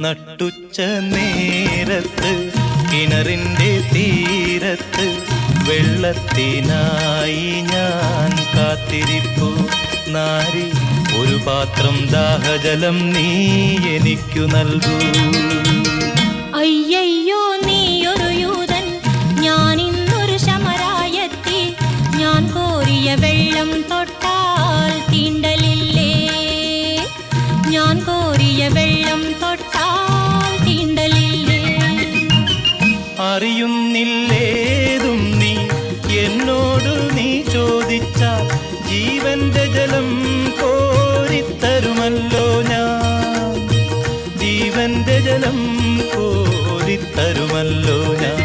നട്ടുച്ച നേരത്ത് കിണറിൻ്റെ തീരത്ത് വെള്ളത്തിനായി ഞാൻ കാത്തിരിപ്പു നാരി. ഒരു പാത്രം ദാഹജലം നീ എനിക്കു നൽകൂ. അയ്യയ്യോ നീയൊരു യൂതൻ, ഞാൻ ഇന്നൊരു ശമരായെത്തി. ഞാൻ കോരിയ വെള്ളം തൊട്ടാൽ തീണ്ടലില്ലേ? ഞാൻ കോരിയ വെള്ളം തൊട്ടാൽ തീണ്ടലില്ലേ? അറിയുന്നില്ലേതും നീ എന്നോട് നീ ചോദിച്ചാൽ ജീവന്റെ ജലം കോരിത്തരുമല്ലോ ഞാൻ. ജീവന്റെ ജലം കോരിത്തരുമല്ലോ ഞാൻ.